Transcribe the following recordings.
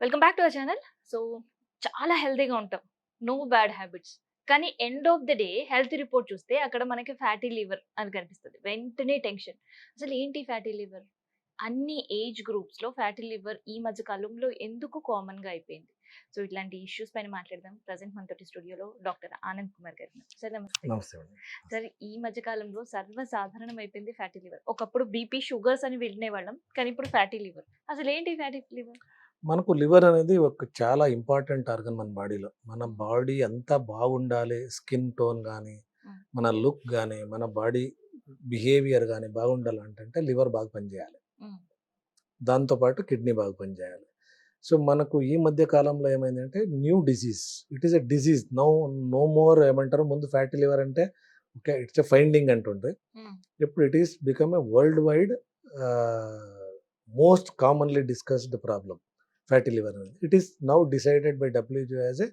Welcome back to our channel. So చాలా హెల్తీగా ఉంటాం. No bad habits. కానీ end of the day health report చూస్తే అక్కడ మనకి ఫ్యాటీ లివర్ అని కనిపిస్తది. వెంటనే టెన్షన్. అసలు ఏంటి ఫ్యాటీ లివర్? అన్ని ఏజ్ గ్రూప్స్‌లో ఫ్యాటీ లివర్ ఈ మధ్య కాలంలో ఎందుకు కామన్‌గా అయిపోయింది? సో ఇట్లాంటి ఇష్యూస్ పైన మాట్లాడదాం. ప్రెజెంట్ మనతోటి స్టూడియోలో డాక్టర్ ఆనంద్ కుమార్ గారు ఉన్నారు. సార్ నమస్తే. నమస్తే అండి. సార్ ఈ మధ్య కాలంలో సర్వసాధారణం అయిపోయింది ఫ్యాటీ లివర్. ఒకప్పుడు బీపీ, షుగర్స్ అని వినేవాళ్ళం. కానీ ఇప్పుడు ఫ్యాటీ లివర్. అసలు ఏంటి ఫ్యాటీ లివర్? మనకు లివర్ అనేది ఒక చాలా ఇంపార్టెంట్ ఆర్గన్ మన బాడీలో. మన బాడీ అంతా బాగుండాలి. స్కిన్ టోన్ గానీ, హ్మ్. మన లుక్ గానీ, మన బాడీ బిహేవియర్ గానీ బాగుండాలంటే లివర్ బాగా పనిచేయాలి. హ్మ్. దాంతో పాటు కిడ్నీ బాగా పనిచేయాలి. సో, మనకు ఈ మధ్య కాలంలో ఏమైందంటే new disease. It is a disease. No more ఏమంటారు ముందు ఫ్యాటీ లివర్ అంటే ఓకే. ఇట్స్ ఎ ఫైండింగ్ అంటుండ్రి. హ్మ్. ఇప్పుడు it is become a world wide ah, most commonly discussed problem. Fatty liver అనేది. It is now decided by WHO as a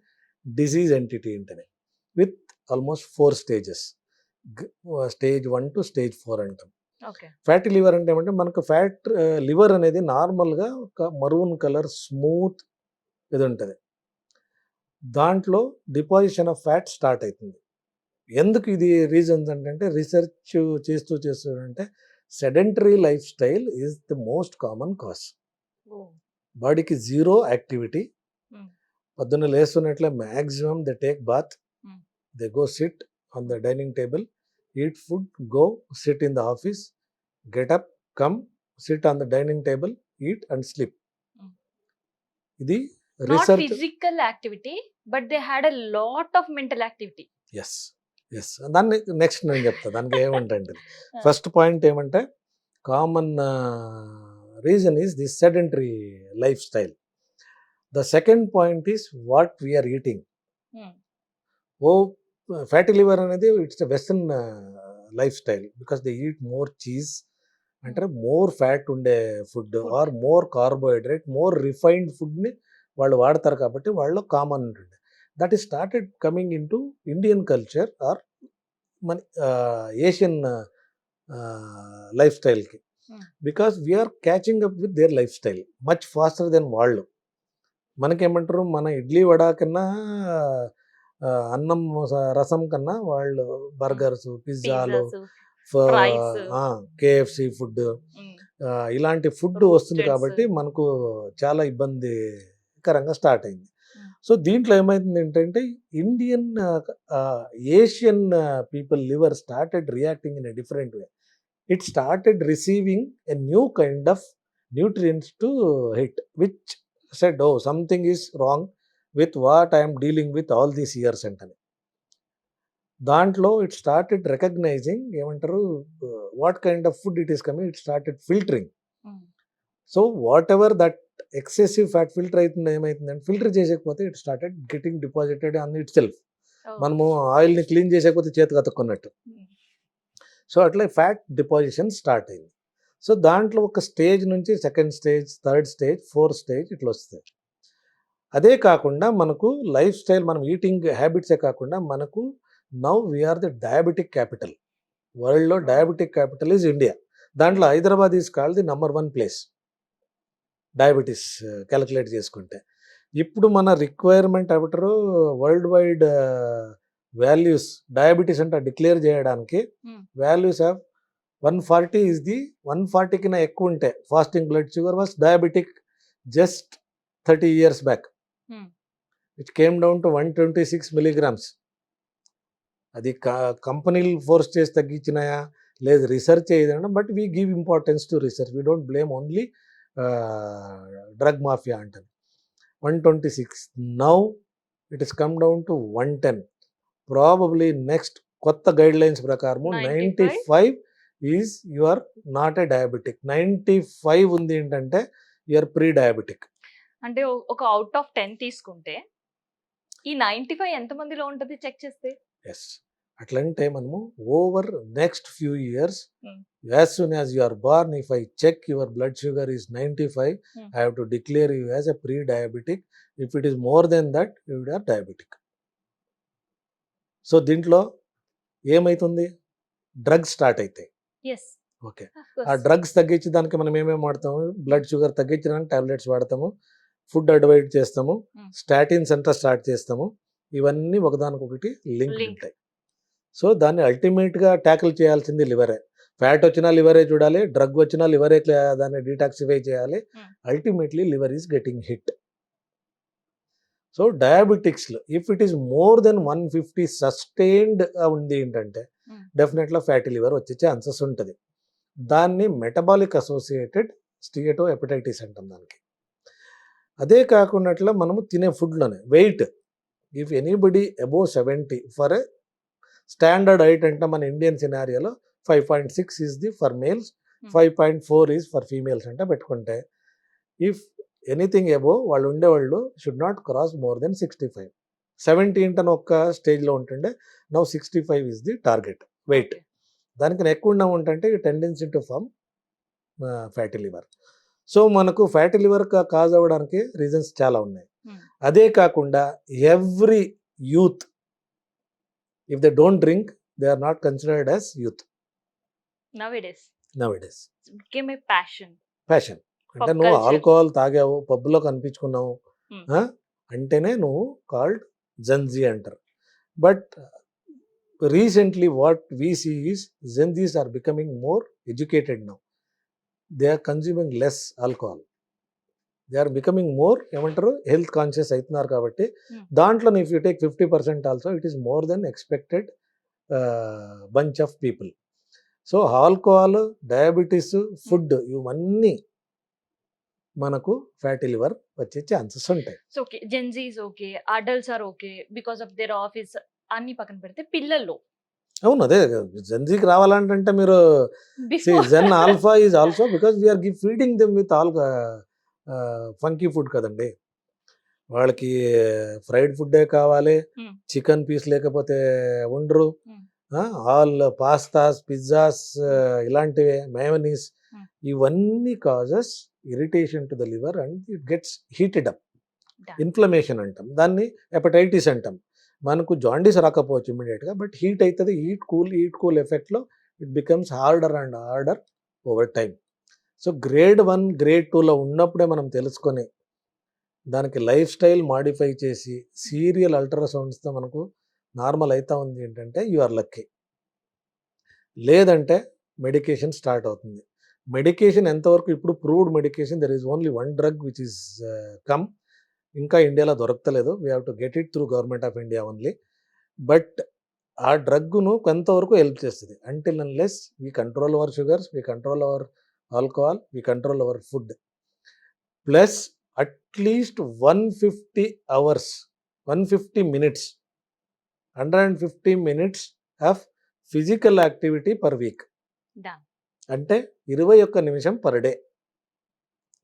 disease entity అంటనే. With almost 4 stages. Stage 1 to stage 4 అంటాం. Okay. Fatty liver అంటే ఏమంటే మనకు liver అనేది నార్మల్‌గా ఒక maroon colour smooth ఇది ఉంటది. దాంట్లో డిపాజిషన్ ఆఫ్ ఫ్యాట్ స్టార్ట్ అయితుంది. ఎందుకు ఇది రీజన్స్ అంటే రీసెర్చ్ చేస్తూ sedentary life style is the most common cause. Oh! బాడీకి జీరో యాక్టివిటీ. హ్మ్. పొద్దున్న లేస్తున్నట్లే maximum they take bath, hmm. They go sit on the dining table, eat food, go sit in the office, get up, come, sit on the dining table, eat and sleep. Hmm. ఇది not research. Physical activity. But they had a lot of mental activity. Yes. Yes. దాన్ని next నేను చెప్తా. దానికి ఏమంటే ఆ! First point ఏమంటే common reason is the sedentary life style. The second point is what we are eating. Hmm. ఓ fatty liver అనేది it's western life style because they eat more cheese hmm. అంటే more fat ఉండే food food. Or more carbohydrate more refined ఫుడ్ని వాళ్ళు వాడతారు కాబట్టి వాళ్ళు common ఉంటుంది. That is started coming in to Indian culture or మన ఏషియన్ లైఫ్ స్టైల్కి. Hmm. Because we're catching up with their life style much faster than వాళ్ళు. మనకేమంటారు మన ఇడ్లీ వడ కన్నా అన్నం రసం కన్నా వాళ్ళు హ్మ్. బర్గర్స్, పిజ్జాలు, పిజ్జాస్, ఫ్రైస్. కేఎఫ్సి ఫుడ్ హ్మ్. ఇలాంటి ఫుడ్ వస్తుంది రోస్టెడ్స్. కాబట్టి మనకు చాలా ఇబ్బందికరంగా స్టార్ట్ అయింది. హ్మ్. సో దీంట్లో ఏమైంది ఏంటంటే Indian Asian people liver started reacting in a different way. It started receiving a new kind of nutrients to hit which said oh something is wrong with what I'm dealing with all these years అంటని. దాంట్లో it started recognising ఏమంటారు what kind of food it is coming. It started filtering. Hmm. So whatever that excessive fat filter అవుతుంది ఏమవుతుందంటే filter చేసేకపోతే it started getting deposited on itself. Oh! మనము ఆయిల్ని clean చేసేకపోతే చేతికి అతుక్కున్నట్టు. Hmm. So అట్లా ఫ్యాట్ డిపాజిషన్ స్టార్ట్ అయింది. సో దాంట్లో ఒక స్టేజ్ నుంచి second stage, third stage, fourth stage ఇట్లా వస్తాయి. అదే కాకుండా మనకు లైఫ్ స్టైల్ మనం ఈటింగ్ హ్యాబిట్సే కాకుండా మనకు now we are the diabetic capital. వరల్డ్‌లో oh! Diabetic capital is India. దాంట్లో hmm. Hyderabad is called the number 1 place diabetes calculate చేసుకుంటే. ఇప్పుడు మన రిక్వైర్మెంట్ ఏమంటారు వరల్డ్ వైడ్ వాల్యూస్ డయాబెటిస్ అంటే డిక్లేర్ చేయడానికి హ్మ్. వాల్యూస్ ఆఫ్ 140 ఈస్ ది 140 కన్నా ఎక్కువ ఉంటే fasting blood sugar was diabetic just 30 years back. Hmm. It came down to 126 milligrams. అది కంపెనీలు ఫోర్స్ చేసి తగ్గించినాయా లేదు రీసెర్చ్ ఏదైనా but we give importance to research. We don't blame only drug mafia అంటారు. 126 now it is come down to 110. Probably next కొత్త guidelines ప్రకారము 95. 95 is you are not a diabetic. 95 ఉంది ఏంటంటే యు ఆర్ ప్రీ డయాబెటిక్. అంటే ఒక out of 10 తీసుకుంటే ఈ 95 ఎంత మందిలో ఉంటది చెక్ చేస్తే? ఎస్. అట్లంటే మనము ఓవర్ నెక్స్ట్ ఫ్యూ ఇయర్స్ హ్మ్. as soon as you are born, if I check your blood sugar is 95, హ్మ్. I have to declare you as a pre-diabetic. If it is more than that, you are diabetic. So దీంట్లో ఏమైతుంది drugs start అవుతాయి. Yes. Okay. Of ఆ course. Drugs తగ్గించి దానికి మనం ఏమేమి వాడతాము బ్లడ్ షుగర్ తగ్గించడానికి టాబ్లెట్స్ వాడతాము. ఫుడ్ అడ్వైడ్ చేస్తాము, Hmm. స్టాటిన్స్ అంతా స్టార్ట్ చేస్తాము. ఇవన్నీ ఒకదానికొకటి లింక్ Link. ఉంటాయి. సో దాన్ని అల్టిమేట్గా ట్యాకిల్ చేయాల్సింది లివరే. ఫ్యాట్ వచ్చినా లివరే చూడాలి, డ్రగ్ వచ్చినా లివరే దాన్ని డీటాక్సిఫై చేయాలి. Hmm. Ultimately liver is getting hit. So డయాబెటిక్స్లో if it is more than 150 సస్టైన్డ్గా ఉంది ఏంటంటే Hmm. డెఫినెట్గా ఫ్యాటీ లివర్ వచ్చే ఛాన్సెస్ ఉంటుంది. దాన్ని మెటబాలిక్ అసోసియేటెడ్ స్టియటో హెపటైటిస్ అంటాం దానికి. అదే కాకుండా మనము తినే ఫుడ్లోనే weight, if anybody above 70 for a standard height అంటే మన ఇండియన్ సినారియోలో 5.6 is the for males, 5.4 is for females అంటే పెట్టుకుంటే, ఇఫ్ ఎనీథింగ్ అబోవ్ వాళ్ళు ఉండేవాళ్ళు should not cross more than 65. 70 అని ఒక్క స్టేజ్లో ఉంటుండే, now 65 is the target weight. Okay. దానికి ఎక్కువ ఉన్న ఉంటుంటే tendency to form fatty liver. So మనకు ఫ్యాటీ లివర్ కాజ్ అవ్వడానికి రీజన్స్ చాలా ఉన్నాయి. Hmm. అదే కాకుండా every youth if they don't drink they are not considered as youth Nowadays, nowadays. it became a passion. Fashion అంటే Pop నువ్వు culture. Alcohol తాగావు, పబ్లో కనిపించుకున్నావు Hmm. అంటేనే నువ్వు కాల్డ్ జెన్జీ అంటారు. But recently what we see is Gen Zs are becoming more educated now. They are consuming less alcohol, they are becoming more ఏమంటారు health conscious అవుతున్నారు. కాబట్టి Hmm. దాంట్లో if you take 50% also it is more than expected bunch of people. So alcohol, diabetes, food ఇవన్నీ మనకు fatty liver వచ్చే chances ఉంటాయి. So okay, Gen Zs okay, adults are okay because of their office అన్ని పక్కన పెడితే పిల్లల్లో అవును, అదే జెన్జీకి రావాలంటే మీరు before Gen Alpha is also because we're feeding them with all funky food కదండి. వాళ్ళకి ఫ్రైడ్ ఫుడ్డే కావాలి, Hmm. చికెన్ పీస్ లేకపోతే ఉండరు. Hmm. ఆల్ పాస్తాస్, పిజ్జాస్, ఇలాంటివి, మయోనీస్, Hmm. ఇవన్నీ causes irritation to the liver and it gets heated up. Done. Inflammation అంటాం దాన్ని, హెపటైటిస్ అంటాం. మనకు జాండీస్ రాకపోవచ్చు ఇమీడియట్గా, బట్ హీట్ అవుతుంది. హీట్ కూల్ ఎఫెక్ట్లో it becomes harder and harder over time. So grade 1, grade 2లో ఉన్నప్పుడే మనం తెలుసుకొని దానికి లైఫ్ స్టైల్ మాడిఫై చేసి సీరియల్ అల్ట్రాసౌండ్స్తో మనకు నార్మల్ అవుతా ఉంది ఏంటంటే యు ఆర్ లక్కీ. లేదంటే మెడికేషన్ స్టార్ట్ అవుతుంది. మెడికేషన్ ఎంతవరకు ఇప్పుడు proved medication, there is only one drug which is come, ఇంకా ఇండియాలో దొరకలేదు. We have to get it through government of India only. But ఆ డ్రగ్ను కొంతవరకు హెల్ప్ చేస్తుంది. Until unless we control our sugars, we control our alcohol, we control our food, plus at least 150 hours, 150 minutes, 150 minutes of physical activity per week. Done. అంటే 21 నిమిషం per day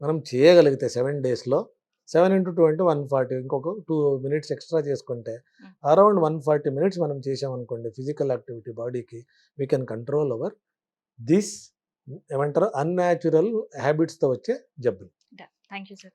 మనం చేయగలిగితే 7 డేస్లో 7 × 2 అంటే 140, ఇంకొక 2 మినిట్స్ ఎక్స్ట్రా చేసుకుంటే అరౌండ్ 140 మినిట్స్ మనం చేసామనుకోండి ఫిజికల్ యాక్టివిటీ బాడీకి, we can control our this ఏమంటారు అన్యాచురల్ హ్యాబిట్స్తో వచ్చే జబ్బులు. Done. Thank you, sir.